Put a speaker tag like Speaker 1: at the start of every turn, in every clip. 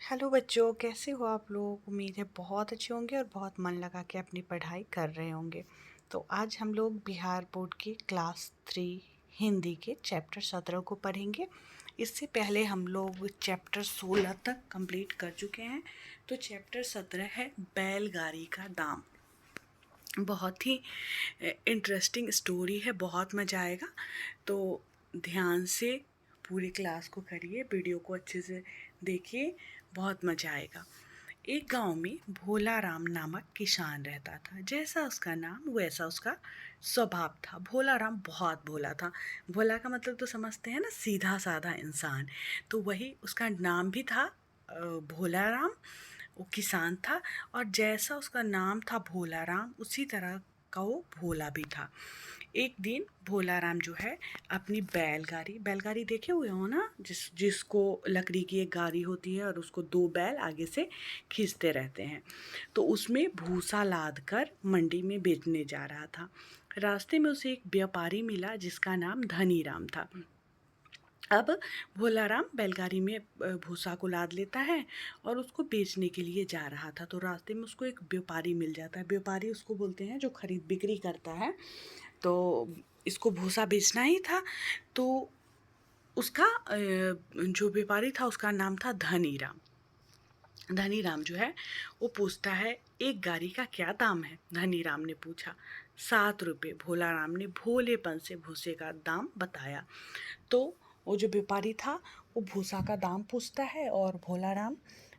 Speaker 1: Hello बच्चों, कैसे हो आप लोग। उम्मीद है बहुत अच्छे होंगे और बहुत मन लगा के अपनी पढ़ाई कर रहे होंगे। तो आज हम लोग बिहार बोर्ड की क्लास 3 हिंदी के चैप्टर 17 को पढ़ेंगे। इससे पहले हम लोग चैप्टर 16 तक कंप्लीट कर चुके हैं। तो चैप्टर 17 है बैलगाड़ी का दाम। बहुत ही इंटरेस्टिंग स्टोरी है, बहुत मज़ा आएगा। तो ध्यान से पूरी क्लास को करिए, वीडियो को अच्छे से देखिए, बहुत मज़ा आएगा। एक गांव में भोला राम नामक किसान रहता था। जैसा उसका नाम वैसा उसका स्वभाव था। भोला राम बहुत भोला था। भोला का मतलब तो समझते हैं ना, सीधा साधा इंसान। तो वही उसका नाम भी था, भोला राम। वो किसान था और जैसा उसका नाम था भोला राम, उसी तरह का वो भोला भी था। एक दिन भोला राम जो है अपनी बैलगाड़ी बैलगाड़ी देखे हुए हो ना, जिसको लकड़ी की एक गाड़ी होती है और उसको दो बैल आगे से खींचते रहते हैं, तो उसमें भूसा लाद कर मंडी में बेचने जा रहा था। रास्ते में उसे एक व्यापारी मिला जिसका नाम धनी राम था। अब भोला राम बैलगाड़ी में भूसा को लाद लेता है और उसको बेचने के लिए जा रहा था। तो रास्ते में उसको एक व्यापारी मिल जाता है। व्यापारी उसको बोलते हैं जो खरीद बिक्री करता है। तो इसको भूसा बेचना ही था। तो उसका जो व्यापारी था उसका नाम था धनी राम। धनी राम जो है वो पूछता है, एक गाड़ी का क्या दाम है। धनी राम ने पूछा। 7 रुपये। भोला राम ने भोलेपन से भूसे का दाम बताया। तो वो जो व्यापारी था वो भूसा का दाम पूछता है और भोला राम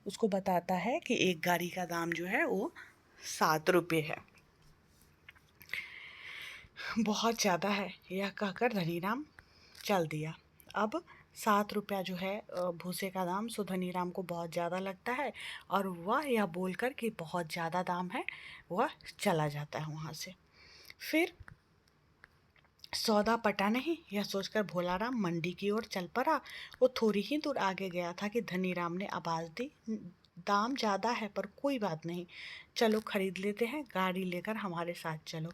Speaker 1: उसको बताता है कि एक गाड़ी का दाम जो है वो 7 रुपये है। बहुत ज़्यादा है, यह कहकर धनीराम चल दिया। अब 7 रुपया जो है भूसे का दाम, सो धनीराम को बहुत ज़्यादा लगता है और वह यह बोलकर कि बहुत ज़्यादा दाम है, वह चला जाता है वहाँ से। फिर सौदा पटा नहीं, यह सोचकर भोलाराम मंडी की ओर चल पड़ा। वो थोड़ी ही दूर आगे गया था कि धनीराम ने आवाज़ दी, दाम ज़्यादा है पर कोई बात नहीं, चलो खरीद लेते हैं, गाड़ी लेकर हमारे साथ चलो।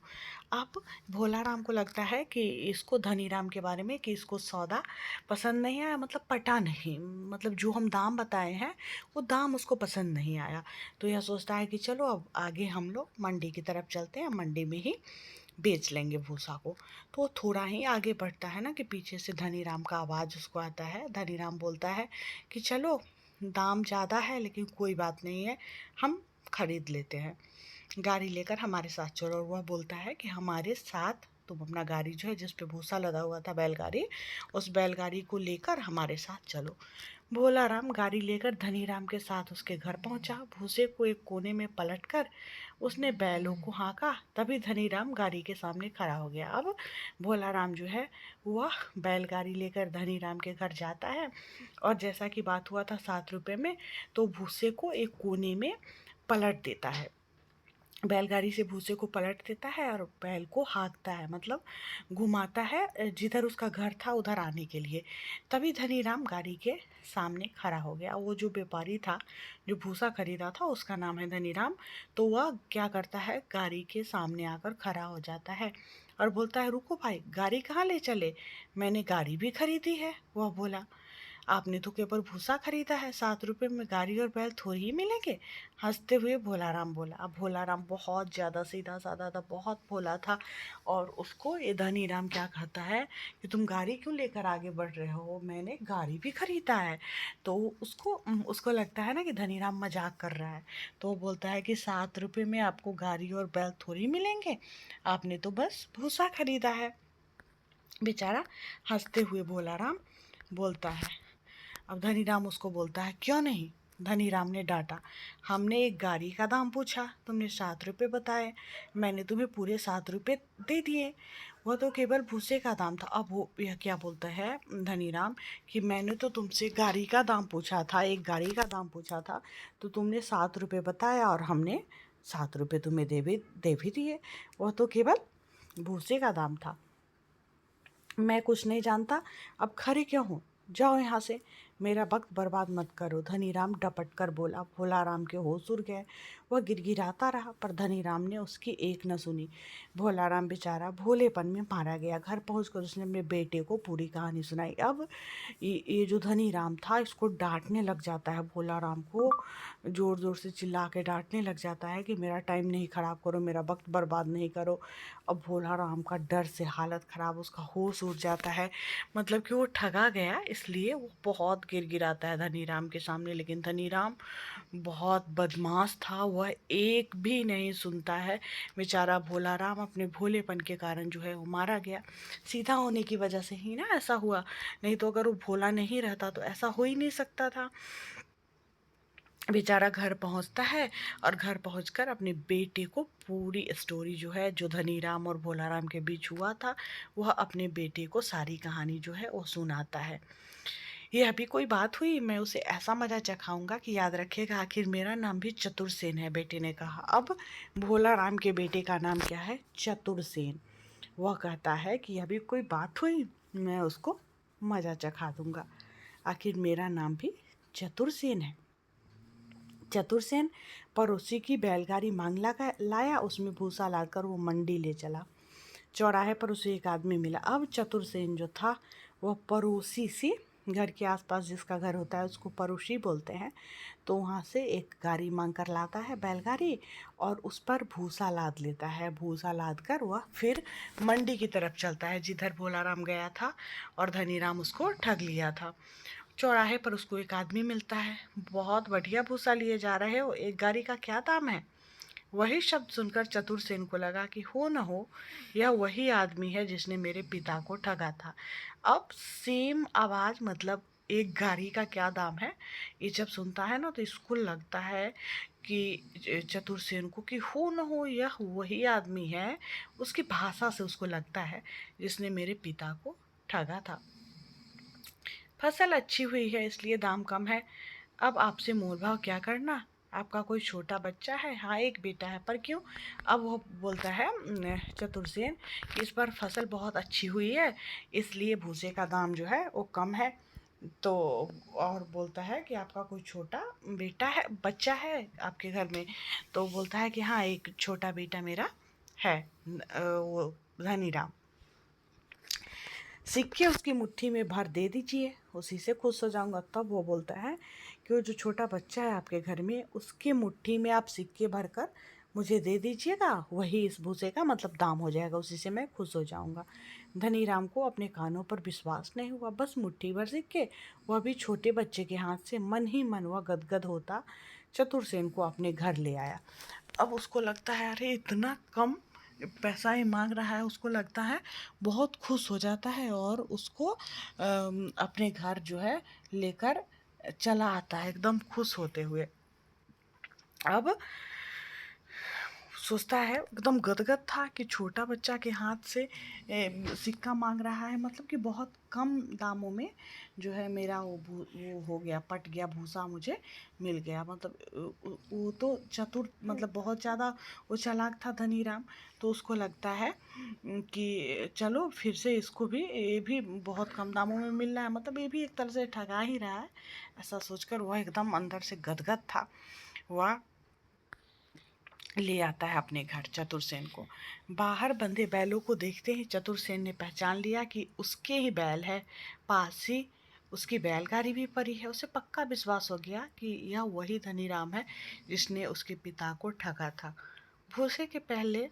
Speaker 1: अब भोलाराम को लगता है कि इसको धनीराम के बारे में कि इसको सौदा पसंद नहीं आया, मतलब पटा नहीं, मतलब जो हम दाम बताए हैं वो दाम उसको पसंद नहीं आया। तो यह सोचता है कि चलो अब आगे हम लोग मंडी की तरफ चलते हैं, मंडी में ही बेच लेंगे भूसा को। तो वो थोड़ा ही आगे बढ़ता है ना कि पीछे से धनीराम का आवाज़ उसको आता है। धनीराम बोलता है कि चलो दाम ज़्यादा है लेकिन कोई बात नहीं है, हम खरीद लेते हैं, गाड़ी लेकर हमारे साथ चलो। और वह बोलता है कि हमारे साथ तुम अपना गाड़ी जो है जिस पे भूसा लदा हुआ था बैलगाड़ी, उस बैलगाड़ी को लेकर हमारे साथ चलो। भोला राम गाड़ी लेकर धनीराम के साथ उसके घर पहुंचा। भूसे को एक कोने में पलटकर उसने बैलों को हाँका, तभी धनीराम गाड़ी के सामने खड़ा हो गया। अब भोला राम जो है वह बैलगाड़ी लेकर धनीराम के घर जाता है और जैसा कि बात हुआ था 7 रुपये में, तो भूसे को एक कोने में पलट देता है। बैलगाड़ी से भूसे को पलट देता है और बैल को हाँकता है, मतलब घुमाता है जिधर उसका घर था उधर आने के लिए। तभी धनीराम गाड़ी के सामने खड़ा हो गया। वो जो व्यापारी था जो भूसा खरीदा था उसका नाम है धनीराम। तो वह क्या करता है, गाड़ी के सामने आकर खड़ा हो जाता है और बोलता है, रुको भाई, गाड़ी कहाँ ले चले, मैंने गाड़ी भी खरीदी है। वह बोला, आपने तो केवल भूसा खरीदा है, 7 रुपये में गाड़ी और बैल थोड़ी ही मिलेंगे। हंसते हुए भोलाराम बोला। अब भोलाराम बहुत ज़्यादा सीधा साधा था, बहुत भोला था। और उसको ये धनीराम क्या कहता है कि तुम गाड़ी क्यों लेकर आगे बढ़ रहे हो, मैंने गाड़ी भी खरीदा है। तो उसको उसको लगता है ना कि धनीराम मजाक कर रहा है। तो वो बोलता है कि 7 रुपये में आपको गाड़ी और बैल थोड़ी मिलेंगे, आपने तो बस भूसा खरीदा है। बेचारा हंसते हुए भोलाराम बोलता है। अब धनीराम उसको बोलता है, क्यों नहीं। धनीराम ने डांटा, हमने एक गाड़ी का दाम पूछा, तुमने 7 रुपये बताए, मैंने तुम्हें पूरे 7 रुपये दे दिए, वह तो केवल भूसे का दाम था। अब वो यह क्या बोलता है धनीराम कि मैंने तो तुमसे गाड़ी का दाम पूछा था, एक गाड़ी का दाम पूछा था, तो तुमने 7 रुपये बताया और हमने 7 रुपये तुम्हें दे भी दिए, वह तो केवल भूसे का दाम था। मैं कुछ नहीं जानता, अब खड़े क्यों हूँ, जाओ यहाँ से, मेरा वक्त बर्बाद मत करो। धनीराम डपट कर बोला। भोलाराम के होश उड़ गए। वह गिड़गिड़ाता रहा पर धनीराम ने उसकी एक न सुनी। भोलाराम बेचारा भोलेपन में मारा गया। घर पहुंचकर उसने अपने बेटे को पूरी कहानी सुनाई। अब ये जो धनीराम था इसको डांटने लग जाता है। भोलाराम को ज़ोर ज़ोर से चिल्ला के डांटने लग जाता है कि मेरा टाइम नहीं ख़राब करो, मेरा वक्त बर्बाद नहीं करो। अब भोलाराम का डर से हालत ख़राब, उसका होश उड़ जाता है। मतलब कि वो ठगा गया, इसलिए वो बहुत गिड़गिड़ाता है धनीराम के सामने। लेकिन धनीराम बहुत बदमाश था, वह एक भी नहीं सुनता है। बेचारा भोलाराम अपने भोलेपन के कारण जो है वो मारा गया। सीधा होने की वजह से ही ना ऐसा हुआ, नहीं तो अगर वो भोला नहीं रहता तो ऐसा हो ही नहीं सकता था। बेचारा घर पहुंचता है और घर पहुंचकर अपने बेटे को पूरी स्टोरी जो है, जो धनीराम और भोलाराम के बीच हुआ था, वह अपने बेटे को सारी कहानी जो है वो सुनाता है। ये अभी कोई बात हुई, मैं उसे ऐसा मजा चखाऊंगा कि याद रखेगा। आखिर मेरा नाम भी चतुरसेन है, बेटे ने कहा। अब भोलाराम के बेटे का नाम क्या है? चतुरसेन। वह कहता है कि अभी कोई बात हुई, मैं उसको मजा चखा दूंगा। आखिर मेरा नाम भी चतुरसेन है। चतुरसेन पड़ोसी की बैलगाड़ी मांग लाया, उसमें भूसा लाकर वो मंडी ले चला। चौराहे पर उसे एक आदमी मिला। अब चतुरसेन जो था वह पड़ोसी सी, घर के आसपास जिसका घर होता है उसको पड़ोसी बोलते हैं, तो वहाँ से एक गाड़ी मांग कर लाता है, बैलगाड़ी, और उस पर भूसा लाद लेता है। भूसा लाद कर वह फिर मंडी की तरफ चलता है जिधर भोलाराम गया था और धनीराम उसको ठग लिया था। चौराहे पर उसको एक आदमी मिलता है। बहुत बढ़िया भूसा लिए जा रहे हो, एक गाड़ी का क्या दाम है? वही शब्द सुनकर चतुरसेन को लगा कि हो न हो यह वही आदमी है जिसने मेरे पिता को ठगा था। अब सेम आवाज़, मतलब एक गाड़ी का क्या दाम है, ये जब सुनता है ना तो इसको लगता है कि चतुरसेन को कि हो न हो यह वही आदमी है, उसकी भाषा से उसको लगता है, जिसने मेरे पिता को ठगा था। फसल अच्छी हुई है इसलिए दाम कम है। अब आपसे मोल भाव क्या करना? आपका कोई छोटा बच्चा है? हाँ, एक बेटा है। पर क्यों? अब वो बोलता है चतुरसेन कि इस बार फसल बहुत अच्छी हुई है इसलिए भूसे का दाम जो है वो कम है। तो और बोलता है कि आपका कोई छोटा बेटा है, बच्चा है आपके घर में? तो बोलता है कि हाँ, एक छोटा बेटा मेरा है, वो धनीराम। सिक्के उसकी मुट्ठी में भर दे दीजिए, उसी से खुश हो जाऊंगा। तब वो बोलता है कि वो जो छोटा बच्चा है आपके घर में, उसकी मुट्ठी में आप सिक्के भर कर मुझे दे दीजिएगा, वही इस भूसे का मतलब दाम हो जाएगा, उसी से मैं खुश हो जाऊंगा। धनीराम को अपने कानों पर विश्वास नहीं हुआ। बस मुट्ठी भर सिक्के, वह भी छोटे बच्चे के हाथ से। मन ही मन वह गदगद होता चतुरसेन को अपने घर ले आया। अब उसको लगता है अरे इतना कम पैसा ही मांग रहा है, उसको लगता है, बहुत खुश हो जाता है और उसको अपने घर जो है लेकर चला आता है एकदम खुश होते हुए। अब सोचता है, एकदम गदगद था कि छोटा बच्चा के हाथ से सिक्का मांग रहा है, मतलब कि बहुत कम दामों में जो है मेरा वो हो गया, पट गया, भूसा मुझे मिल गया। मतलब वो तो चतुर, मतलब बहुत ज़्यादा वो चालाक था धनीराम। तो उसको लगता है कि चलो फिर से इसको भी, ये भी बहुत कम दामों में मिल रहा है, मतलब ये भी एक तरह से ठगा ही रहा है। ऐसा सोचकर वह एकदम अंदर से गदगद था। वह ले आता है अपने घर चतुरसेन को। बाहर बंधे बैलों को देखते ही चतुरसेन ने पहचान लिया कि उसके ही बैल है। पास ही उसकी बैलगाड़ी भी पड़ी है। उसे पक्का विश्वास हो गया कि यह वही धनीराम है जिसने उसके पिता को ठगा था। भूसे के पहले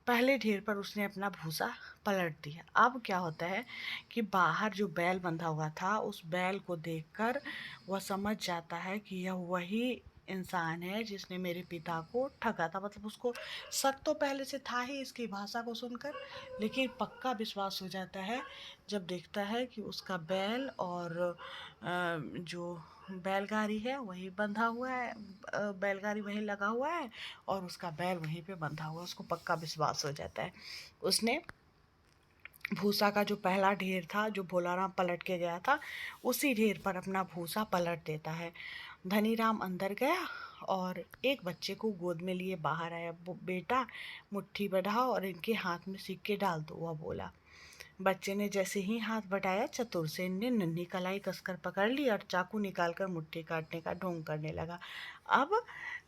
Speaker 1: पहले ढेर पर उसने अपना भूसा पलट दिया। अब क्या होता है कि बाहर जो बैल बंधा हुआ था, उस बैल को देखकर वह समझ जाता है कि यह वही इंसान है जिसने मेरे पिता को ठगा था। मतलब उसको शक तो पहले से था ही इसकी भाषा को सुनकर, लेकिन पक्का विश्वास हो जाता है जब देखता है कि उसका बैल और जो बैलगाड़ी है वही बंधा हुआ है, बैलगाड़ी वहीं लगा हुआ है और उसका बैल वहीं पे बंधा हुआ है। उसको पक्का विश्वास हो जाता है। उसने भूसा का जो पहला ढेर था जो भोलाराम पलट के गया था, उसी ढेर पर अपना भूसा पलट देता है। धनीराम अंदर गया और एक बच्चे को गोद में लिए बाहर आया। बेटा, मुट्ठी बढ़ाओ और इनके हाथ में सिक्के डाल दो, वह बोला। बच्चे ने जैसे ही हाथ बढ़ाया, चतुरसेन ने नन्ही कलाई कसकर पकड़ ली और चाकू निकालकर मुट्ठी काटने का ढोंग करने लगा। अब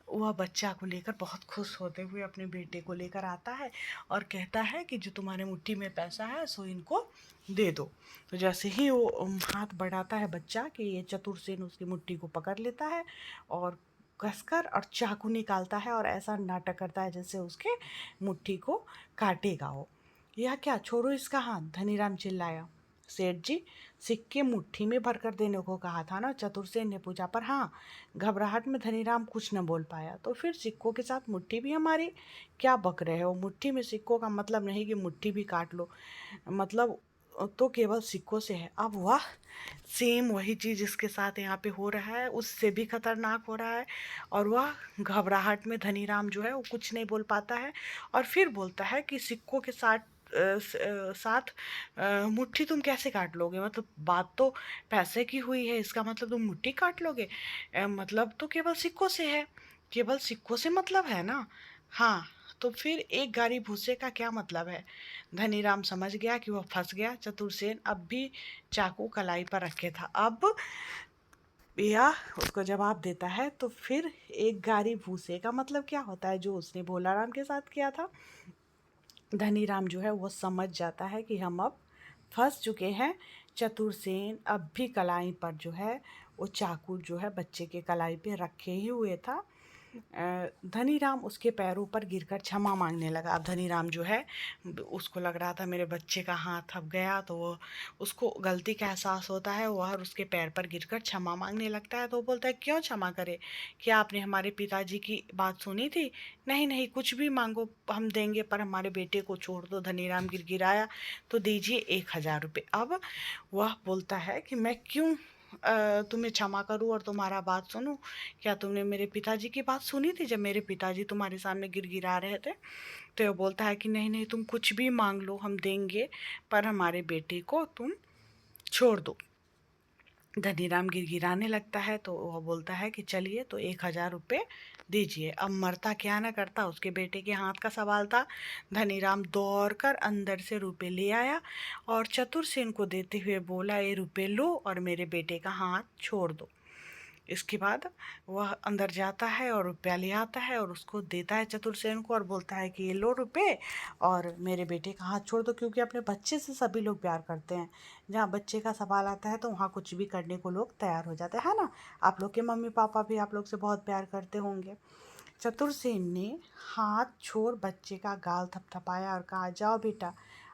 Speaker 1: वह बच्चा को लेकर बहुत खुश होते हुए अपने बेटे को लेकर आता है और कहता है कि जो तुम्हारे मुट्ठी में पैसा है सो इनको दे दो। तो जैसे ही वो हाथ बढ़ाता है बच्चा कि ये चतुरसेन उसकी मुट्ठी को पकड़ लेता है और कसकर और चाकू निकालता है और ऐसा नाटक करता है जैसे उसके मुट्ठी को काटेगा वो। यह क्या, छोड़ो इसका हाथ, धनीराम चिल्लाया। सेठ जी, सिक्के मुट्ठी में भरकर देने को कहा था ना, चतुरसेन ने पूछा। पर हाँ, घबराहट में धनीराम कुछ न बोल पाया। तो फिर सिक्कों के साथ मुट्ठी भी हमारी? क्या बक रहे हो, मुट्ठी में सिक्कों का मतलब नहीं कि मुट्ठी भी काट लो, मतलब तो केवल सिक्कों से है। अब वाह, सेम वही चीज़ इसके साथ यहाँ पे हो रहा है, उससे भी खतरनाक हो रहा है। और वह घबराहट में धनीराम जो है वो कुछ नहीं बोल पाता है और फिर बोलता है कि सिक्कों के साथ साथ मुट्ठी तुम कैसे काट लोगे, मतलब बात तो पैसे की हुई है, इसका मतलब तुम मुट्ठी काट लोगे? मतलब तो केवल सिक्कों से है, केवल सिक्कों से मतलब है ना? हाँ, तो फिर एक गाड़ी भूसे का क्या मतलब है? धनीराम समझ गया कि वह फंस गया। चतुरसेन अब भी चाकू कलाई पर रखे था। अब यह उसको जवाब देता है। तो फिर एक गाड़ी भूसे का मतलब क्या होता है, जो उसने भोलाराम के साथ किया था। धनीराम जो है वो समझ जाता है कि हम अब फंस चुके हैं। चतुरसेन अब भी कलाई पर जो है वो चाकू जो है बच्चे के कलाई पे रखे ही हुए था। धनीराम उसके पैरों पर गिरकर क्षमा मांगने लगा। अब धनीराम जो है उसको लग रहा था मेरे बच्चे का हाथ थक गया, तो वो उसको गलती का एहसास होता है, वह उसके पैर पर गिरकर क्षमा मांगने लगता है। तो वो बोलता है, क्यों क्षमा करे, क्या आपने हमारे पिताजी की बात सुनी थी? नहीं नहीं, कुछ भी मांगो हम देंगे, पर हमारे बेटे को छोड़ दो। धनीराम गिड़गिड़ाया। तो दीजिए 1,000 रुपये। अब वह बोलता है कि मैं क्यों तुम्हें क्षमा करूं और तुम्हारा बात सुनूं? क्या तुमने मेरे पिताजी की बात सुनी थी जब मेरे पिताजी तुम्हारे सामने गिड़गिड़ा रहे थे? तो वो बोलता है कि नहीं नहीं, तुम कुछ भी मांग लो हम देंगे, पर हमारे बेटे को तुम छोड़ दो। धनीराम गिड़गिड़ाने लगता है। तो वह बोलता है कि चलिए, तो 1,000 रुपये दीजिए। अब मरता क्या ना करता, उसके बेटे के हाथ का सवाल था। धनीराम दौड़कर अंदर से रुपए ले आया और चतुरसेन को देते हुए बोला, ये रुपए लो और मेरे बेटे का हाथ छोड़ दो। इसके बाद वह अंदर जाता है और रुपया ले आता है और उसको देता है चतुरसेन को और बोलता है कि ये लो रुपए और मेरे बेटे का हाथ छोड़ दो। क्योंकि अपने बच्चे से सभी लोग प्यार करते हैं, जहाँ बच्चे का सवाल आता है तो वहाँ कुछ भी करने को लोग तैयार हो जाते हैं, है ना? आप लोग के मम्मी पापा भी आप लोग से बहुत प्यार करते होंगे। चतुरसेन ने हाथ छोड़ बच्चे का गाल थपथपाया और कहा, जाओ बेटा,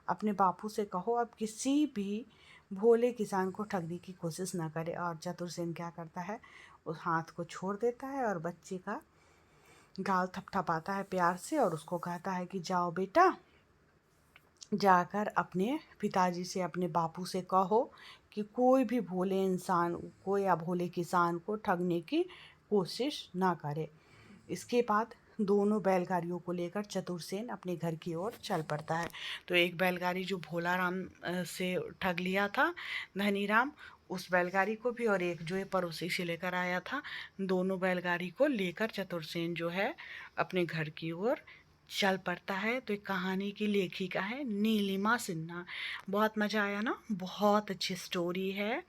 Speaker 1: अपने बापू से कहो अब किसी भी भोले किसान को ठगने की कोशिश ना करे। और चतुरसेन क्या करता है, उस हाथ को छोड़ देता है और बच्चे का गाल थपथपाता है प्यार से और उसको कहता है कि जाओ बेटा, जाकर अपने पिताजी से, अपने बापू से कहो कि कोई भी भोले इंसान को या भोले किसान को ठगने की कोशिश ना करे। इसके बाद दोनों बैलगाड़ियों को लेकर चतुरसेन अपने घर की ओर चल पड़ता है। तो एक बैलगाड़ी जो भोलाराम से ठग लिया था धनीराम, उस बैलगाड़ी को भी, और एक जो है पड़ोसी से लेकर आया था, दोनों बैलगाड़ी को लेकर चतुरसेन जो है अपने घर की ओर चल पड़ता है। तो एक कहानी की लेखिका है नीलिमा सिन्हा। बहुत मज़ा आया ना, बहुत अच्छी स्टोरी है।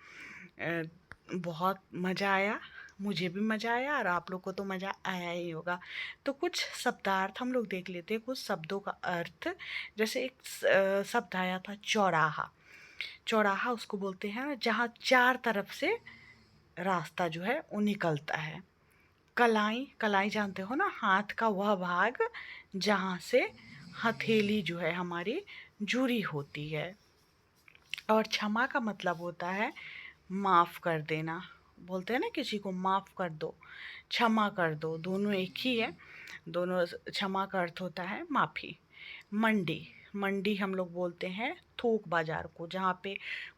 Speaker 1: बहुत मज़ा आया, मुझे भी मज़ा आया और आप लोग को तो मज़ा आया ही होगा। तो कुछ शब्दार्थ हम लोग देख लेते हैं, कुछ शब्दों का अर्थ। जैसे एक शब्द आया था चौराहा। चौराहा उसको बोलते हैं जहाँ चार तरफ से रास्ता जो है वो निकलता है। कलाई, कलाई जानते हो ना, हाथ का वह भाग जहाँ से हथेली जो है हमारी जुड़ी होती है। और क्षमा का मतलब होता है माफ़ कर देना। बोलते हैं ना किसी को माफ़ कर दो, क्षमा कर दो, दोनों एक ही है। दोनों, क्षमा का अर्थ होता है माफ़ी। मंडी, मंडी हम लोग बोलते हैं थोक बाज़ार को, जहाँ पे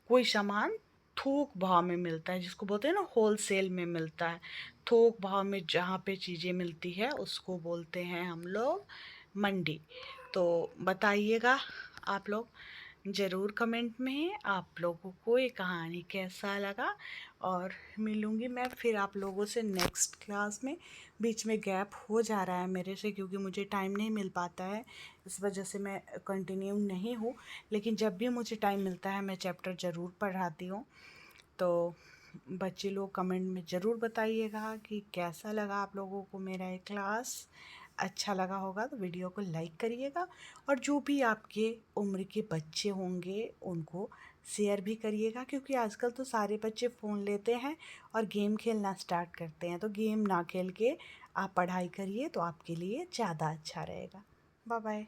Speaker 1: कोई सामान थोक भाव में मिलता है, जिसको बोलते हैं ना होल सेल में मिलता है। थोक भाव में जहाँ पे चीज़ें मिलती है उसको बोलते हैं हम लोग मंडी। तो बताइएगा आप लोग ज़रूर कमेंट में आप लोगों को ये कहानी कैसा लगा। और मिलूँगी मैं फिर आप लोगों से नेक्स्ट क्लास में। बीच में गैप हो जा रहा है मेरे से क्योंकि मुझे टाइम नहीं मिल पाता है, इस वजह से मैं कंटिन्यू नहीं हूँ। लेकिन जब भी मुझे टाइम मिलता है मैं चैप्टर ज़रूर पढ़ाती हूँ। तो बच्चे लोग कमेंट में ज़रूर बताइएगा कि कैसा लगा आप लोगों को मेरा ये क्लास। अच्छा लगा होगा तो वीडियो को लाइक करिएगा, और जो भी आपके उम्र के बच्चे होंगे उनको शेयर भी करिएगा, क्योंकि आजकल तो सारे बच्चे फ़ोन लेते हैं और गेम खेलना स्टार्ट करते हैं। तो गेम ना खेल के आप पढ़ाई करिए तो आपके लिए ज़्यादा अच्छा रहेगा। Bye bye.